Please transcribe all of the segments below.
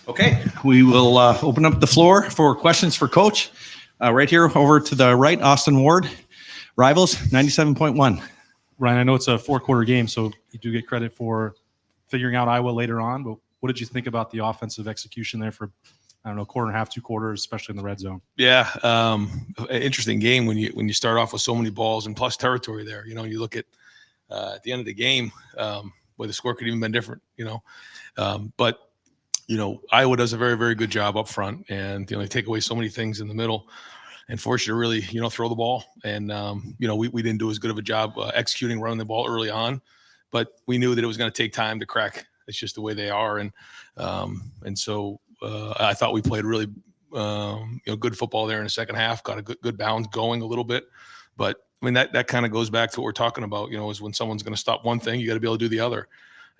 Okay, we will open up the floor for questions for Coach. Right here over to the right, Austin Ward, Rivals 97.1. Ryan, I know it's a four-quarter game, so you do get credit for figuring out Iowa later on, but what did you think about the offensive execution there for, I don't know, quarter and a half, 2 quarters, especially in the red zone? Yeah, an interesting game when you start off with so many balls and plus territory there. You know, you look at the end of the game, where the score could even been different, but Iowa does a very, very good job up front, and they take away so many things in the middle and force you to really, throw the ball. And, we didn't do as good of a job executing, running the ball early on, but we knew that it was going to take time to crack. It's just the way they are. And so I thought we played really, good football there in the second half, got a good bounce going a little bit. But I mean, that kind of goes back to what we're talking about, is when someone's going to stop one thing, you got to be able to do the other.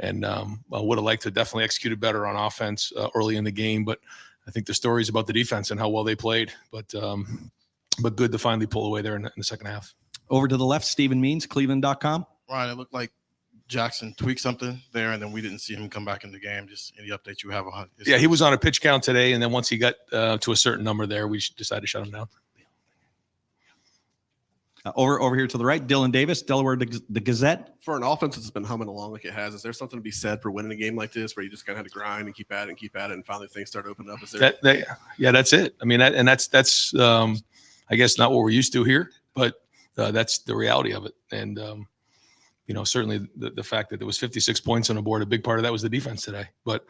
And I would have liked to definitely execute it better on offense early in the game, but I think the story is about the defense and how well they played. But good to finally pull away there in the second half. Over to the left, Stephen Means, Cleveland.com. Right, it looked like Jackson tweaked something there, and then we didn't see him come back in the game. Just any updates you have on his he was on a pitch count today, and then once he got to a certain number there, we decided to shut him down. Over here to the right, Dylan Davis, Delaware the Gazette. For an offense that's been humming along like it has, is there something to be said for winning a game like this, where you just kind of had to grind and keep at it, and finally things start opening up? Is there? That's it. I mean, that's I guess not what we're used to here, but that's the reality of it. And certainly the fact that there was 56 points on the board, a big part of that was the defense today. But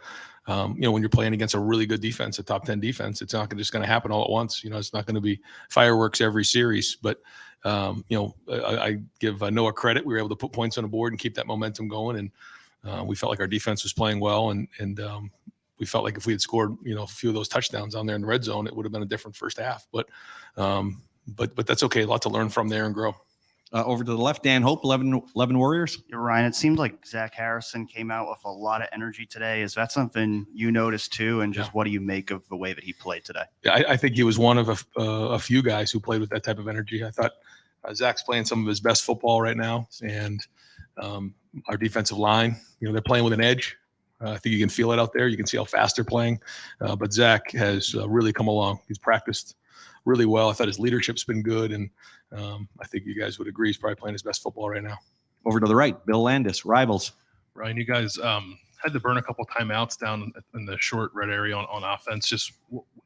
when you're playing against a really good defense, a top 10 defense, it's not just going to happen all at once. It's not going to be fireworks every series, but I give Noah credit. We were able to put points on the board and keep that momentum going. And we felt like our defense was playing well. And we felt like if we had scored, a few of those touchdowns on there in the red zone, it would have been a different first half. But that's okay. A lot to learn from there and grow. Over to the left, Dan Hope, 11 Warriors. You're Ryan. It seemed like Zach Harrison came out with a lot of energy today. Is that something you noticed too? And just what do you make of the way that he played today? Yeah, I think he was one of a few guys who played with that type of energy. I thought Zach's playing some of his best football right now. And our defensive line, they're playing with an edge. I think you can feel it out there. You can see how fast they're playing. But Zach has really come along. He's practiced really well. I thought his leadership's been good. And I think you guys would agree he's probably playing his best football right now. Over to the right, Bill Landis, Rivals. Ryan, you guys had to burn a couple timeouts down in the short red area on offense. Just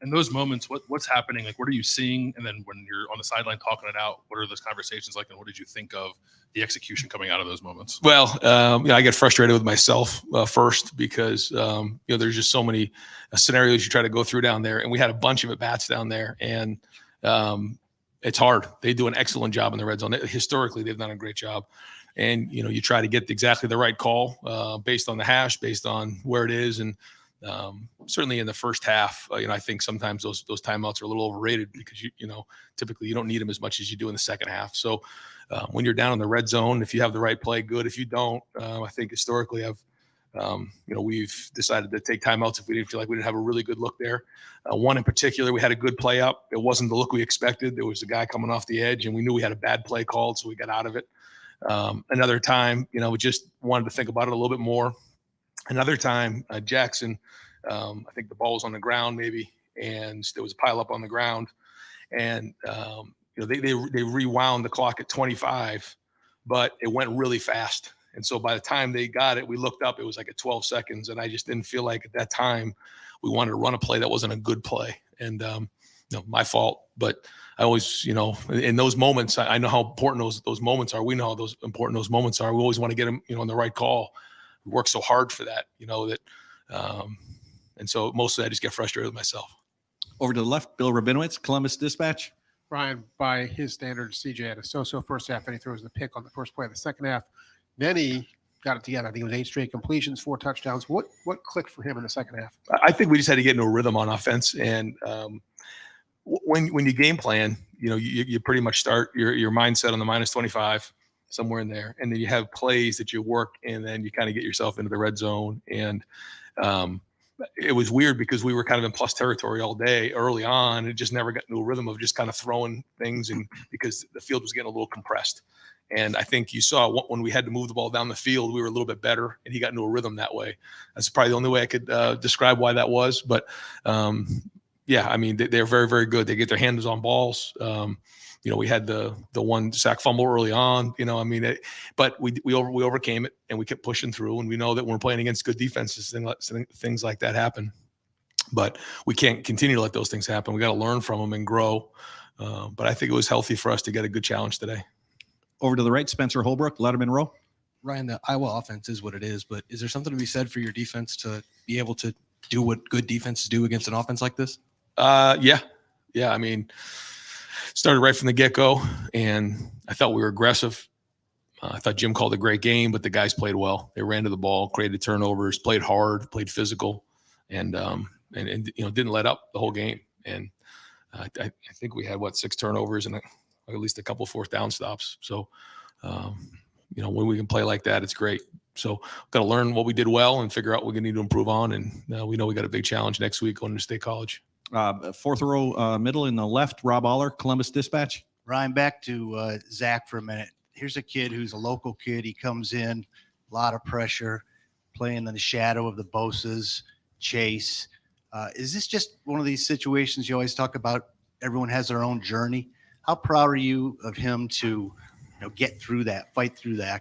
in those moments, what's happening? Like, what are you seeing? And then when you're on the sideline talking it out, what are those conversations like? And what did you think of the execution coming out of those moments? Well, I get frustrated with myself first because, there's just so many scenarios you try to go through down there. And we had a bunch of at-bats down there. And it's hard. They do an excellent job in the red zone. Historically, they've done a great job. And, you try to get exactly the right call based on the hash, based on where it is. And certainly in the first half, I think sometimes those timeouts are a little overrated because, typically you don't need them as much as you do in the second half. So when you're down in the red zone, if you have the right play, good. If you don't, I think historically we've decided to take timeouts if we didn't feel like we didn't have a really good look there. One in particular, we had a good play up. It wasn't the look we expected. There was a guy coming off the edge, and we knew we had a bad play called, so we got out of it. Another time, we just wanted to think about it a little bit more. Another time, Jackson, I think the ball was on the ground maybe, and there was a pile up on the ground. And, they rewound the clock at 25, but it went really fast. And so by the time they got it, we looked up, it was like at 12 seconds. And I just didn't feel like at that time we wanted to run a play that wasn't a good play. And, my fault. But I always, in those moments, I know how important those moments are. We know how important those moments are. We always want to get them, on the right call. We work so hard for that, and so mostly I just get frustrated with myself. Over to the left, Bill Rabinowitz, Columbus Dispatch. Ryan, by his standards, CJ had a so-so first half, and he throws the pick on the first play of the second half. Then he got it together. I think it was 8 straight completions, 4 touchdowns. What clicked for him in the second half? I think we just had to get into a rhythm on offense. And when you game plan, you pretty much start your mindset on the minus 25, somewhere in there. And then you have plays that you work, and then you kind of get yourself into the red zone. And it was weird because we were kind of in plus territory all day early on. It just never got into a rhythm of just kind of throwing things, and because the field was getting a little compressed. And I think you saw when we had to move the ball down the field, we were a little bit better, and he got into a rhythm that way. That's probably the only way I could describe why that was. But yeah, I mean, they're very, very good. They get their hands on balls. We had the one sack fumble early on. I mean, but we overcame it, and we kept pushing through. And we know that when we're playing against good defenses, things like that happen. But we can't continue to let those things happen. We got to learn from them and grow. But I think it was healthy for us to get a good challenge today. Over to the right, Spencer Holbrook, Letterman Row. Ryan, the Iowa offense is what it is, but is there something to be said for your defense to be able to do what good defenses do against an offense like this? Yeah. I mean, started right from the get-go, and I thought we were aggressive. I thought Jim called a great game, but the guys played well. They ran to the ball, created turnovers, played hard, played physical, and didn't let up the whole game. And I think we had 6 turnovers and at least a couple of 4th down stops. So, when we can play like that, it's great. So, got to learn what we did well and figure out what we need to improve on. And we know we got a big challenge next week going to State College. 4th row middle in the left, Rob Aller, Columbus Dispatch. Ryan, back to Zach for a minute. Here's a kid who's a local kid. He comes in, a lot of pressure, playing in the shadow of the Bosas, Chase. Is this just one of these situations you always talk about? Everyone has their own journey. How proud are you of him to get through that, fight through that?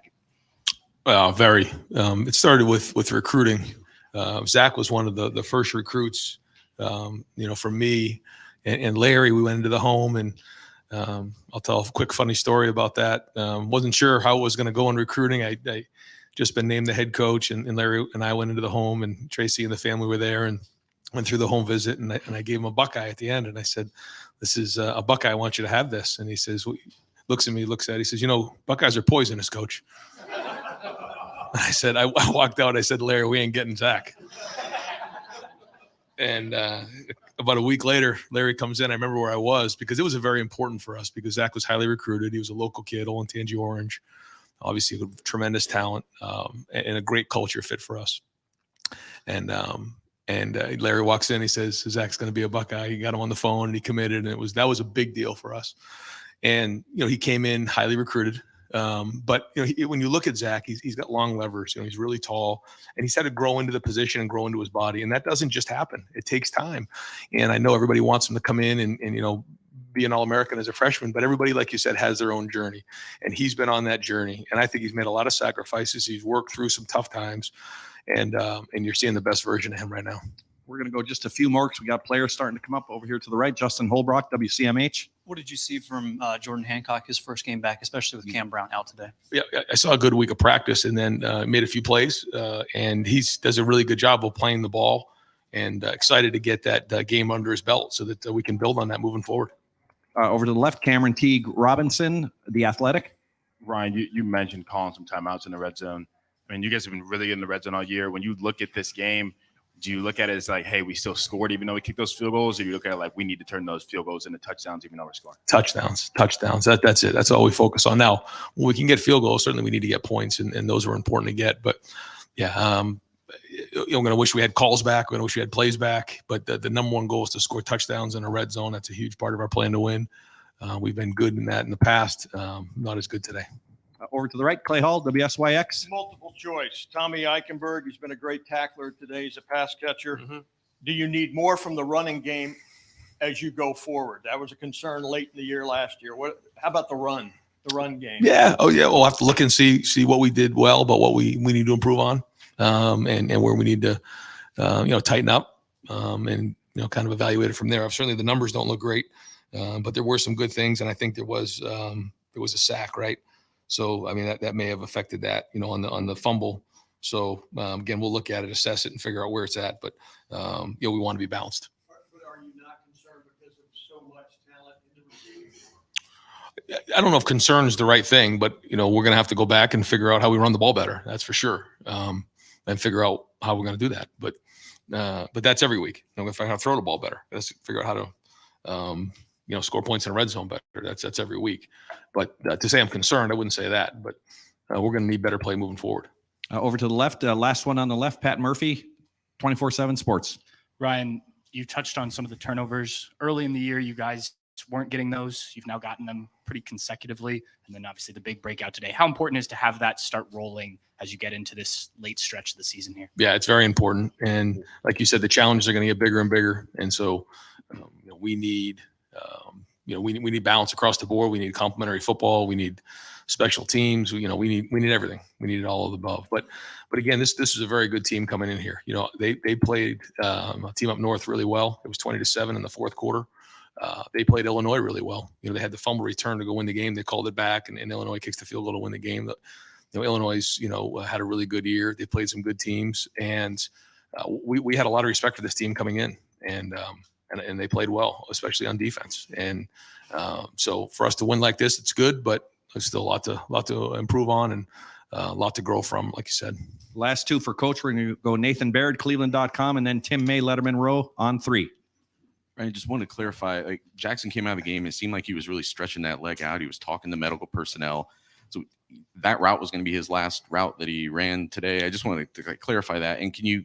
Very. It started with recruiting. Zach was one of the first recruits, for me and Larry. We went into the home, and I'll tell a quick funny story about that. Wasn't sure how it was going to go in recruiting. I just been named the head coach, and Larry and I went into the home, and Tracy and the family were there, and went through the home visit, and I gave him a Buckeye at the end, and I said, "This is a Buckeye. I want you to have this." And he says, looks at me, looks at it. He says, "Buckeyes are poisonous, coach." I said, I walked out. I said, "Larry, we ain't getting Zach." And about a week later, Larry comes in. I remember where I was because it was very important for us because Zach was highly recruited. He was a local kid, Olentangy Orange, obviously with tremendous talent and a great culture fit for us. And Larry walks in. He says, "Zach's going to be a Buckeye." He got him on the phone and he committed, and that was a big deal for us. And he came in highly recruited. But when you look at Zach, he's got long levers. He's really tall, and he's had to grow into the position and grow into his body, and that doesn't just happen. It takes time. And I know everybody wants him to come in and be an All-American as a freshman, but everybody, like you said, has their own journey, and he's been on that journey. And I think he's made a lot of sacrifices. He's worked through some tough times, and you're seeing the best version of him right now. We're going to go just a few more because we got players starting to come up over here to the right. Justin Holbrook, WCMH. What did you see from Jordan Hancock, his first game back, especially with Cam Brown out today? Yeah, I saw a good week of practice, and then made a few plays, and he does a really good job of playing the ball, and excited to get that game under his belt so that we can build on that moving forward. Over to the left, Cameron Teague Robinson, The Athletic. Ryan, you mentioned calling some timeouts in the red zone. I mean, you guys have been really in the red zone all year. When you look at this game, do you look at it as like, hey, we still scored even though we kicked those field goals? Or do you look at it like we need to turn those field goals into touchdowns even though we're scoring? Touchdowns. That's it. That's all we focus on. Now, when we can get field goals, certainly we need to get points, and those were important to get. But, yeah, I'm going to wish we had calls back. We're going to wish we had plays back. But the number one goal is to score touchdowns in a red zone. That's a huge part of our plan to win. We've been good in that in the past, not as good today. Over to the right, Clay Hall, WSYX. Multiple choice. Tommy Eichenberg, he's been a great tackler today. He's a pass catcher. Mm-hmm. Do you need more from the running game as you go forward? That was a concern late in the year last year. How about the run game? Yeah. Oh, yeah. We'll have to look and see what we did well, but what we need to improve on, and where we need to, tighten up, and kind of evaluate it from there. Certainly the numbers don't look great, but there were some good things, and I think there was a sack, right? So, I mean, that may have affected that, on the fumble. So, again, we'll look at it, assess it, and figure out where it's at. But, we want to be balanced. But are you not concerned because of so much talent in the receiving? I don't know if concern is the right thing, but, we're going to have to go back and figure out how we run the ball better. That's for sure. And figure out how we're going to do that. But that's every week. If I have to throw the ball better, let's figure out how to, score points in a red zone better. That's every week. But to say I'm concerned, I wouldn't say that. But we're going to need better play moving forward. Over to the left, last one on the left, Pat Murphy, 24/7 Sports. Ryan, you touched on some of the turnovers early in the year. You guys weren't getting those. You've now gotten them pretty consecutively, and then obviously the big breakout today. How important is to have that start rolling as you get into this late stretch of the season here? Yeah, it's very important. And like you said, the challenges are going to get bigger and bigger. And so we need, we need balance across the board. We need complementary football. We need special teams. We need everything. We need all of the above. But again, this is a very good team coming in here. They played a team up north really well. It was 20-7 in the fourth quarter. They played Illinois really well. They had the fumble return to go win the game. They called it back, and Illinois kicks the field goal to win the game. Illinois, had a really good year. They played some good teams, and we had a lot of respect for this team coming in, and they played well, especially on defense. And so for us to win like this, it's good, but there's still a lot to improve on and a lot to grow from, like you said. Last two for Coach. We're going to go Nathan Baird, Cleveland.com, and then Tim May, Letterman Row on 3. I just want to clarify, like Jackson came out of the game. It seemed like he was really stretching that leg out. He was talking to medical personnel. So that route was going to be his last route that he ran today. I just wanted to clarify that. And can you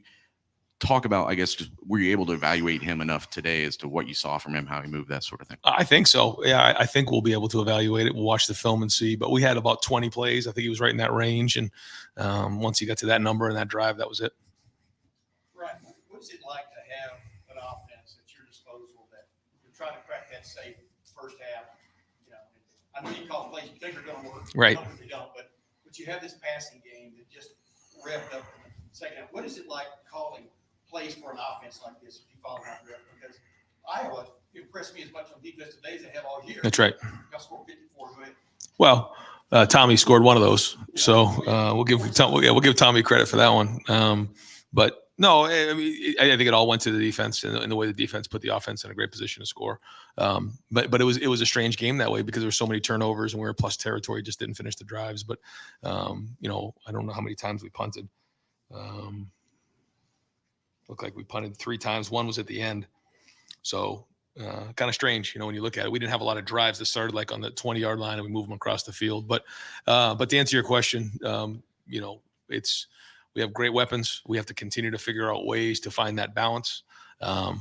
talk about, I guess, just were you able to evaluate him enough today as to what you saw from him, how he moved, that sort of thing? I think so. Yeah, I think we'll be able to evaluate it. We'll watch the film and see. But we had about 20 plays. I think he was right in that range. And once he got to that number and that drive, that was it. Right. What's it like to have an offense at your disposal that you're trying to crack that safe first half? I know you call plays you think are going to work. Right. They don't, but you have this passing game that just revved up in the second half. What is it like calling plays for an offense like this if you follow that rep? Because Iowa impressed me as much on defense today as they have all year. That's right. Y'all scored 54. Go ahead. Well, Tommy scored one of those, so we'll give Tommy credit for that one. But no, I think it all went to the defense and the way the defense put the offense in a great position to score. But it was a strange game that way because there were so many turnovers and we were plus territory, just didn't finish the drives. But I don't know how many times we punted. Looked like we punted 3 times. One was at the end, so kind of strange, when you look at it. We didn't have a lot of drives that started like on the 20-yard line and we moved them across the field. But to answer your question, we have great weapons. We have to continue to figure out ways to find that balance.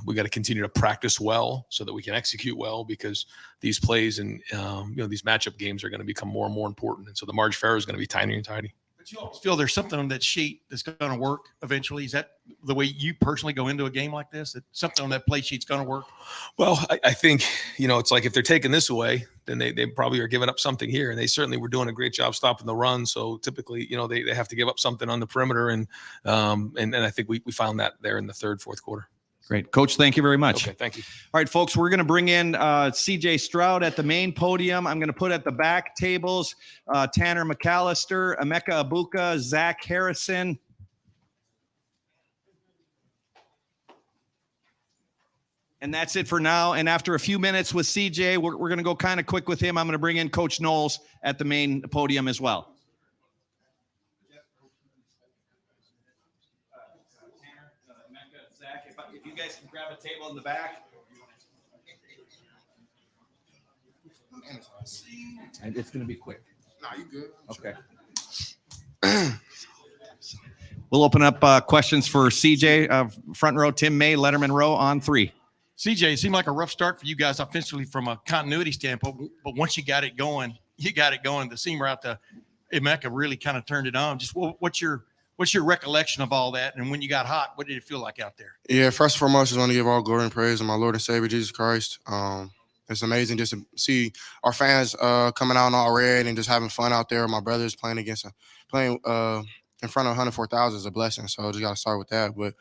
We got to continue to practice well so that we can execute well, because these plays and these matchup games are going to become more and more important. And so the Marge Farrow is going to be tinier and tiny. But you always feel there's something on that sheet that's going to work eventually. Is that the way you personally go into a game like this? That something on that play sheet's going to work? Well, I think, it's like if they're taking this away, then they probably are giving up something here. And they certainly were doing a great job stopping the run. So typically, they have to give up something on the perimeter. And I think we found that there in the third, fourth quarter. Great. Coach, thank you very much. Okay, thank you. All right, folks, we're going to bring in CJ Stroud at the main podium. I'm going to put at the back tables Tanner McAllister, Emeka Abuka, Zach Harrison. And that's it for now. And after a few minutes with CJ, we're going to go kind of quick with him. I'm going to bring in Coach Knowles at the main podium as well. If you guys can grab a table in the back. And it's going to be quick. No, you good. Okay. We'll open up questions for CJ. Front row, Tim May, Letterman Row on 3. CJ, it seemed like a rough start for you guys offensively from a continuity standpoint, but once you got it going. The seam route to Emeka really kind of turned it on. Just what's your recollection of all that? And when you got hot, what did it feel like out there? Yeah, first and foremost, I just want to give all glory and praise to my Lord and Savior, Jesus Christ. It's amazing just to see our fans coming out in all red and just having fun out there. My brothers playing in front of 104,000 is a blessing. So I just got to start with that. But,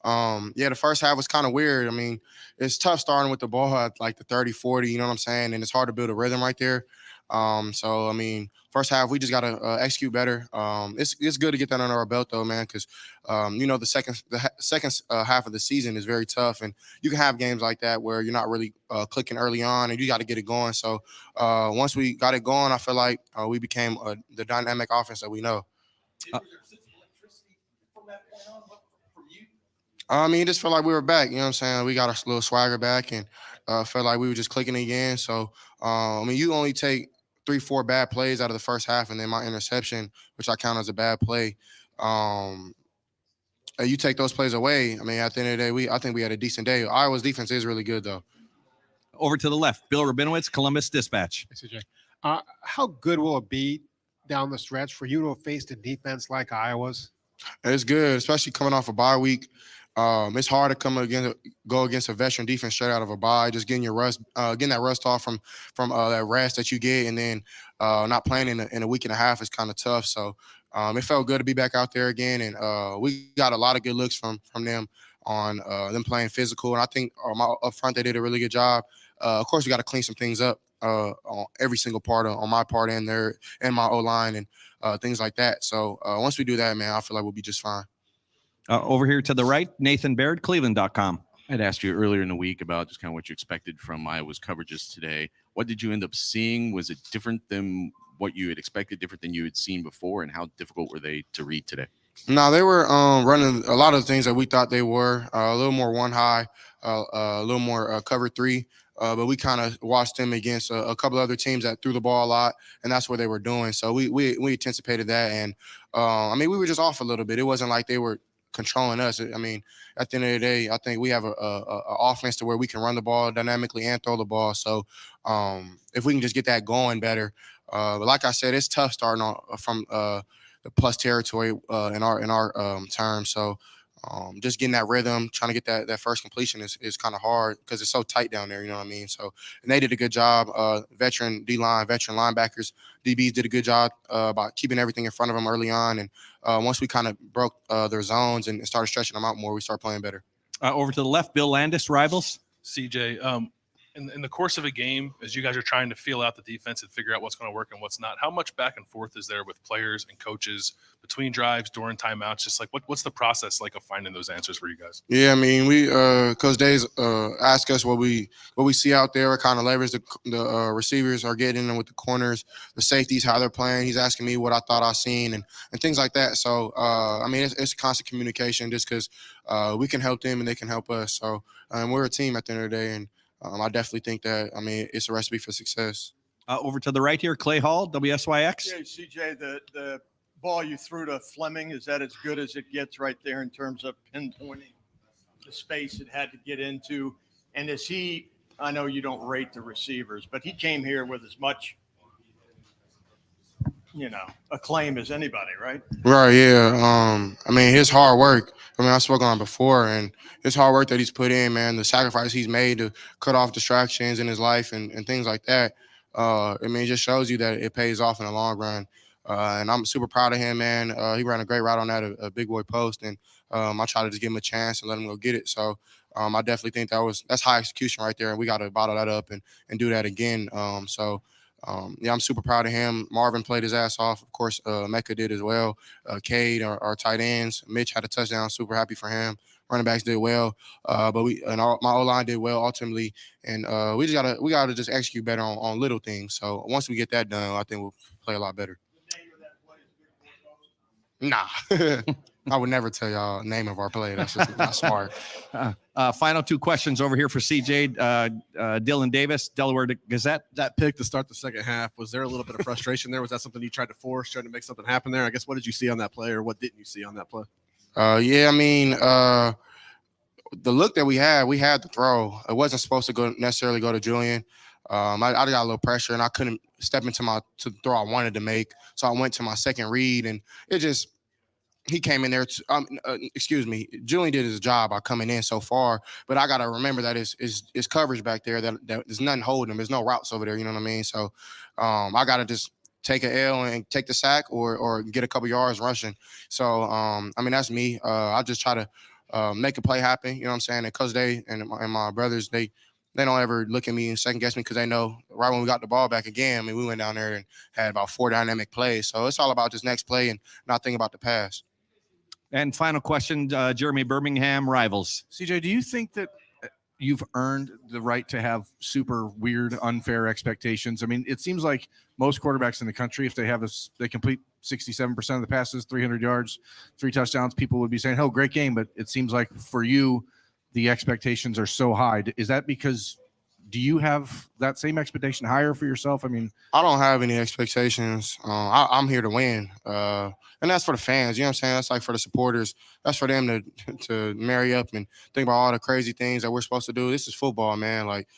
the first half was kind of weird. I mean, it's tough starting with the ball at like the 30, 40, you know what I'm saying? And it's hard to build a rhythm right there. First half, we just got to execute better. It's good to get that under our belt, though, man, because, the second half of the season is very tough. And you can have games like that where you're not really clicking early on and you got to get it going. So once we got it going, I feel like we became the dynamic offense that we know. I just felt like we were back. You know what I'm saying? We got our little swagger back and felt like we were just clicking again. So, you only take 3-4 bad plays out of the first half, and then my interception, which I count as a bad play. You take those plays away. At the end of the day, I think we had a decent day. Iowa's defense is really good, though. Over to the left, Bill Rabinowitz, Columbus Dispatch. Hey, CJ. How good will it be down the stretch for you to have faced a defense like Iowa's? It's good, especially coming off a bye week. It's hard to go against a veteran defense straight out of a bye. Just getting your rust, getting that rust off from that rest that you get, and then not playing in a week and a half is kind of tough. So it felt good to be back out there again, and we got a lot of good looks from them on them playing physical. And I think up front they did a really good job. Of course, we got to clean some things up on every single part on my part and my O line and things like that. So once we do that, man, I feel like we'll be just fine. Over here to the right, Nathan Baird, Cleveland.com. I'd asked you earlier in the week about just kind of what you expected from Iowa's coverages today. What did you end up seeing? Was it different than what you had expected, different than you had seen before, and how difficult were they to read today? No, they were running a lot of the things that we thought they were. A little more one high, a little more cover three. But we kind of watched them against a couple other teams that threw the ball a lot, and that's what they were doing. So we anticipated that, and I mean, we were just off a little bit. It wasn't like they were controlling us. I mean, at the end of the day, I think we have a offense to where we can run the ball dynamically and throw the ball. So if we can just get that going better, but like I said, it's tough starting from the plus territory in our terms. So just getting that rhythm, trying to get that first completion is kind of hard because it's so tight down there. You know what I mean? So, and they did a good job. Veteran D-line, veteran linebackers, DBs did a good job about keeping everything in front of them early on. And once we kind of broke their zones and started stretching them out more, we started playing better. Over to the left, Bill Landis, Rivals. CJ, in the course of a game, as you guys are trying to feel out the defense and figure out what's going to work and what's not, how much back and forth is there with players and coaches between drives, during timeouts? Just like what's the process like of finding those answers for you guys? Yeah, I mean, we Coach Days ask us what we see out there, what kind of leverage the receivers are getting, and with the corners, the safeties, how they're playing. He's asking me what I thought I seen and things like that. So I mean, it's constant communication just because we can help them and they can help us. So we're a team at the end of the day, and I definitely think that, I mean, it's a recipe for success. Over to the right here, Clay Hall, WSYX. Yeah, CJ, the ball you threw to Fleming, is that as good as it gets right there in terms of pinpointing the space it had to get into? And is he, I know you don't rate the receivers, but he came here with as much, acclaim as anybody, right? Right, yeah. I mean, his hard work, I spoke on it before, and his hard work that he's put in, man, the sacrifice he's made to cut off distractions in his life and things like that, I mean, it just shows you that it pays off in the long run. And I'm super proud of him, man. He ran a great route on that, a big boy post, and I try to just give him a chance and let him go get it. So I definitely think that's high execution right there, and we got to bottle that up and do that again. Yeah, I'm super proud of him. Marvin played his ass off. Of course, Mecca did as well. Cade, our tight ends. Mitch had a touchdown. Super happy for him. Running backs did well, but my O-line did well ultimately, and we gotta just execute better on little things. So once we get that done, I think we'll play a lot better. Nah, I would never tell y'all the name of our play. That's just not smart. Final two questions over here for CJ. Dylan Davis, Delaware Gazette. That pick to start the second half, was there a little bit of frustration there? Was that something you tried to force, trying to make something happen there? I guess, what did you see on that play, or what didn't you see on that play? Yeah, I mean, the look that we had the throw. It wasn't supposed to necessarily go to Julian. I got a little pressure, and I couldn't step into to the throw I wanted to make. So I went to my second read, and he came in there. Julian did his job by coming in so far, but I got to remember that it's coverage back there that there's nothing holding him. There's no routes over there. You know what I mean? So I got to just take an L and take the sack or get a couple yards rushing. So, I mean, that's me. I just try to make a play happen. You know what I'm saying? And Coach Day and my brothers, they don't ever look at me and second guess me because they know right when we got the ball back again, I mean, we went down there and had about 4 dynamic plays. So it's all about this next play and not thinking about the pass. And final question, Jeremy Birmingham, Rivals. CJ, do you think that you've earned the right to have super weird, unfair expectations? I mean, it seems like most quarterbacks in the country, if they complete 67% of the passes, 300 yards, 3 touchdowns, people would be saying, "Oh, great game." But it seems like for you, the expectations are so high. Is that because do you have that same expectation higher for yourself? I mean, I don't have any expectations. I'm here to win. And that's for the fans. You know what I'm saying? That's like for the supporters. That's for them to marry up and think about all the crazy things that we're supposed to do. This is football, man. Like,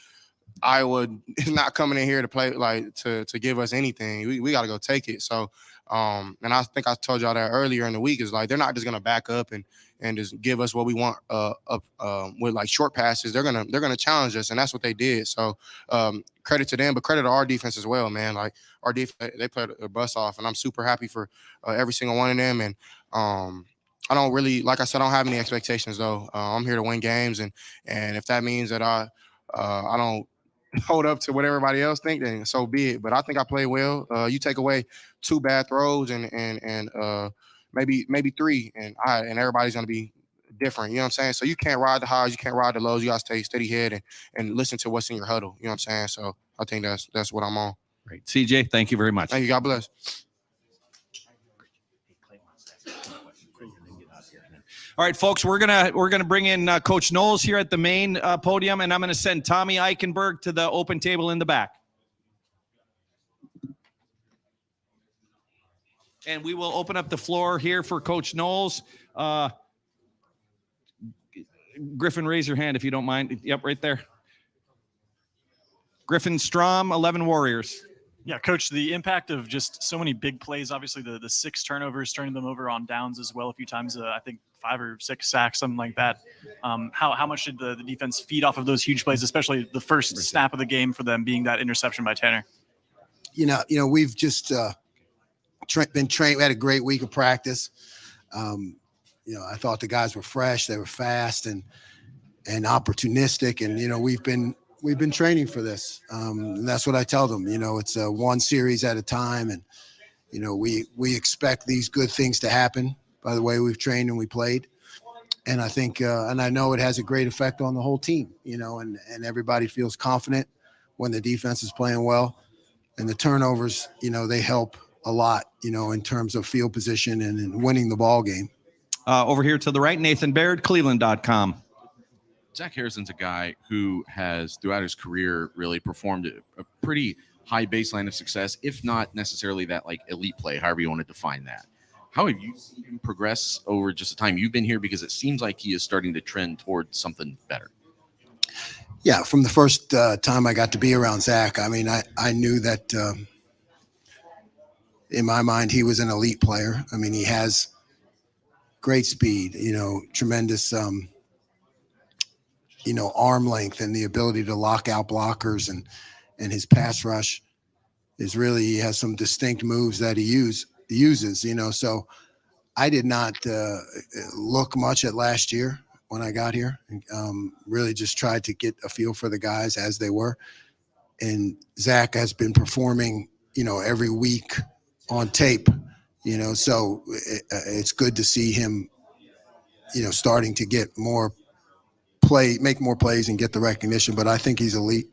Iowa is not coming in here to play to give us anything. We got to go take it. So, and I think I told y'all that earlier in the week is like they're not just gonna back up and just give us what we want with like short passes. They're gonna challenge us, and that's what they did. So, credit to them, but credit to our defense as well, man. Like our defense, they played a bus off, and I'm super happy for every single one of them. And I don't really, like I said, I don't have any expectations though. I'm here to win games, and if that means that I don't hold up to what everybody else think, then so be it. But I think I played well. You take away 2 bad throws and maybe 3, and everybody's gonna be different. You know what I'm saying? So you can't ride the highs, you can't ride the lows. You gotta stay steady head and listen to what's in your huddle. You know what I'm saying? So I think that's what I'm on. Great. CJ, thank you very much. Thank you. God bless. All right, folks, we're gonna bring in Coach Knowles here at the main podium, and I'm gonna send Tommy Eichenberg to the open table in the back. And we will open up the floor here for Coach Knowles. Griffin, raise your hand if you don't mind. Yep, right there. Griffin Strom, 11 Warriors. Yeah, Coach, the impact of just so many big plays, obviously the 6 turnovers, turning them over on downs as well a few times, I think 5 or 6 sacks, something like that. How much did the defense feed off of those huge plays, especially the first snap of the game for them being that interception by Tanner? You know, we've just been trained. We had a great week of practice. I thought the guys were fresh, they were fast and opportunistic, and we've been training for this. And that's what I tell them. It's one series at a time, and we expect these good things to happen by the way we've trained and we played. And I think and I know it has a great effect on the whole team, and everybody feels confident when the defense is playing well. And the turnovers, they help a lot, in terms of field position and in winning the ball game. Over here to the right, Nathan Baird, Cleveland.com. Zach Harrison's a guy who has, throughout his career, really performed a pretty high baseline of success, if not necessarily that like elite play, however you want to define that. How have you seen him progress over just the time you've been here? Because it seems like he is starting to trend towards something better. Yeah, from the first time I got to be around Zach, I mean, I knew that in my mind he was an elite player. I mean, he has great speed, tremendous arm length and the ability to lock out blockers, and his pass rush is really, he has some distinct moves that he uses, so I did not look much at last year when I got here. Really just tried to get a feel for the guys as they were. And Zach has been performing, every week on tape, so it's good to see him, starting to get more make more plays and get the recognition, but I think he's elite.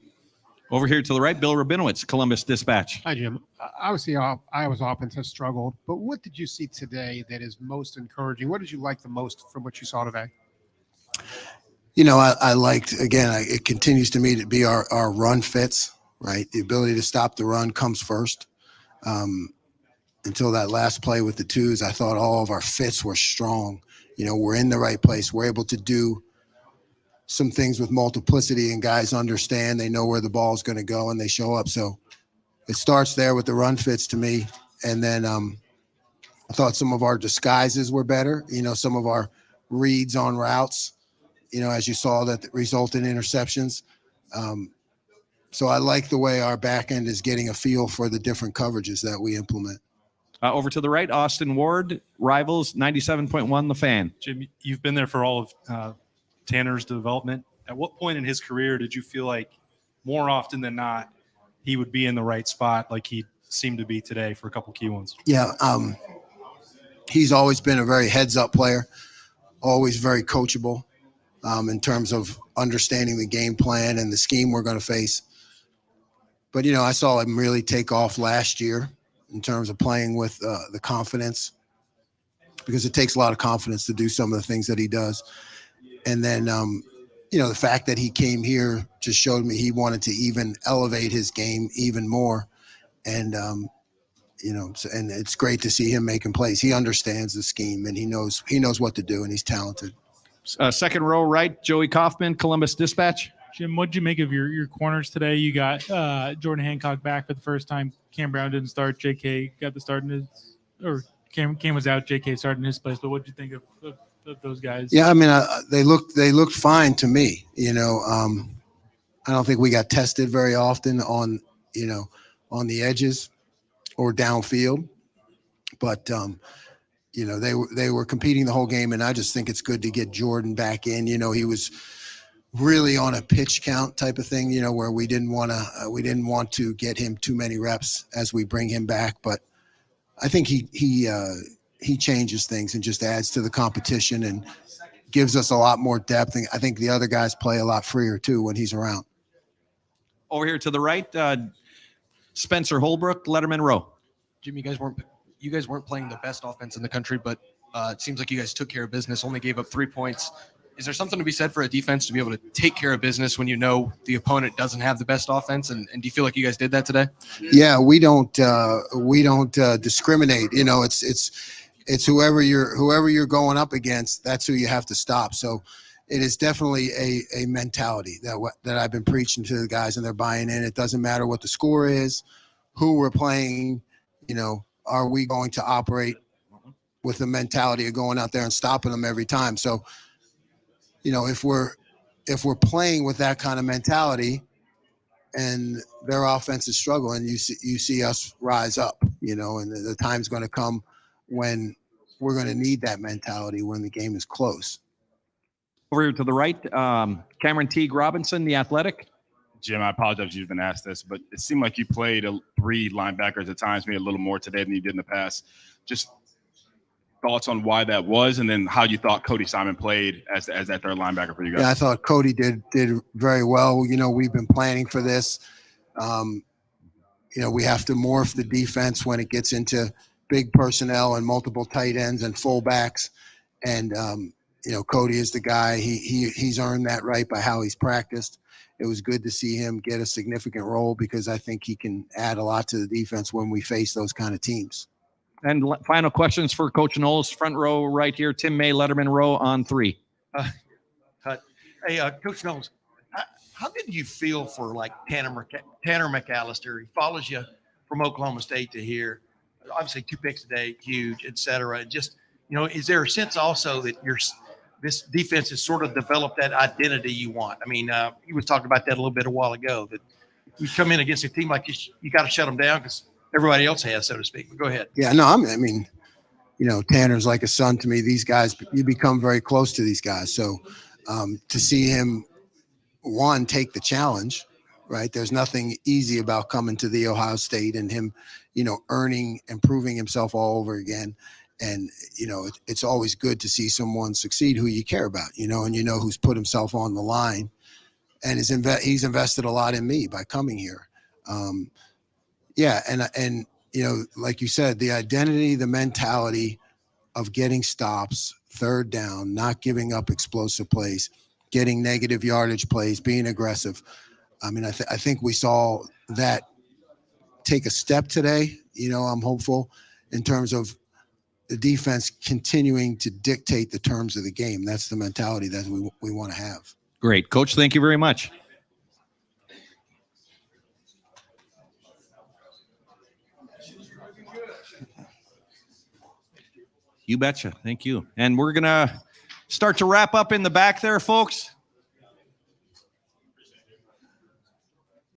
Over here to the right, Bill Rabinowitz, Columbus Dispatch. Hi, Jim. Obviously, Iowa's offense has struggled, but what did you see today that is most encouraging? What did you like the most from what you saw today? I liked, again, it continues to me to be our run fits, right? The ability to stop the run comes first. Until that last play with the 2s, I thought all of our fits were strong. We're in the right place. We're able to do some things with multiplicity, and guys understand, they know where the ball is going to go, and they show up. So it starts there with the run fits to me. And then I thought some of our disguises were better, some of our reads on routes, as you saw, that result in interceptions. So I like the way our back end is getting a feel for the different coverages that we implement. Over to the right, Austin Ward, Rivals, 97.1 The Fan. Jim, you've been there for all of Tanner's development. At what point in his career did you feel like more often than not he would be in the right spot like he seemed to be today for a couple key ones? Yeah, he's always been a very heads-up player, always very coachable in terms of understanding the game plan and the scheme we're going to face. But, I saw him really take off last year in terms of playing with the confidence, because it takes a lot of confidence to do some of the things that he does. And then, the fact that he came here just showed me he wanted to even elevate his game even more. And, and it's great to see him making plays. He understands the scheme, and he knows what to do, and he's talented. Second row right, Joey Kaufman, Columbus Dispatch. Jim, what'd you make of your corners today? You got Jordan Hancock back for the first time. Cam Brown didn't start. JK got the start in his, or Cam was out. JK started in his place. But what'd you think of those guys? Yeah, I mean, they looked fine to me. I don't think we got tested very often on the edges or downfield, but they were competing the whole game, and I just think it's good to get Jordan back in. He was really on a pitch count type of thing, where we didn't want to get him too many reps as we bring him back, but I think he changes things and just adds to the competition and gives us a lot more depth. And I think the other guys play a lot freer too when he's around. Over here to the right, Spencer Holbrook, Letterman Row. Jim, you guys weren't playing the best offense in the country, but it seems like you guys took care of business, only gave up 3 points. Is there something to be said for a defense to be able to take care of business when you know the opponent doesn't have the best offense? And do you feel like you guys did that today? Yeah, we don't discriminate. It's whoever you're going up against, that's who you have to stop. So it is definitely a mentality that I've been preaching to the guys, and they're buying in. It doesn't matter what the score is, who we're playing. Are we going to operate with the mentality of going out there and stopping them every time? So, if we're playing with that kind of mentality, and their offense is struggling, you see us rise up. And the time's going to come when we're going to need that mentality when the game is close. Over here to the right, Cameron Teague Robinson, The Athletic. Jim, I apologize if you've been asked this, but it seemed like you played 3 linebackers at times, maybe a little more today than you did in the past. Just thoughts on why that was, and then how you thought Cody Simon played as that third linebacker for you guys. Yeah, I thought Cody did very well. We've been planning for this. We have to morph the defense when it gets into big personnel and multiple tight ends and fullbacks. And, Cody is the guy. He's earned that right by how he's practiced. It was good to see him get a significant role because I think he can add a lot to the defense when we face those kind of teams. And final questions for Coach Knowles, front row right here, Tim May, Letterman Row on 3. Hey, Coach Knowles, how did you feel for Tanner McAllister? He follows you from Oklahoma State to here. Obviously, 2 picks today, huge, et cetera. Just, is there a sense also that this defense has sort of developed that identity you want? I mean, you was talking about that a little bit a while ago, that you come in against a team like this, you got to shut them down because everybody else has, so to speak. But go ahead. Yeah, no, Tanner's like a son to me. These guys, you become very close to these guys. So to see him, take the challenge, right? There's nothing easy about coming to the Ohio State and him, earning and proving himself all over again. And, it's always good to see someone succeed who you care about, and who's put himself on the line. And he's invested a lot in me by coming here. Yeah, and like you said, the identity, the mentality of getting stops, third down, not giving up explosive plays, getting negative yardage plays, being aggressive. I think we saw that take a step today. I'm hopeful in terms of the defense continuing to dictate the terms of the game. That's the mentality that we want to have. Great. Coach, thank you very much. You betcha. Thank you. And we're going to start to wrap up in the back there, folks.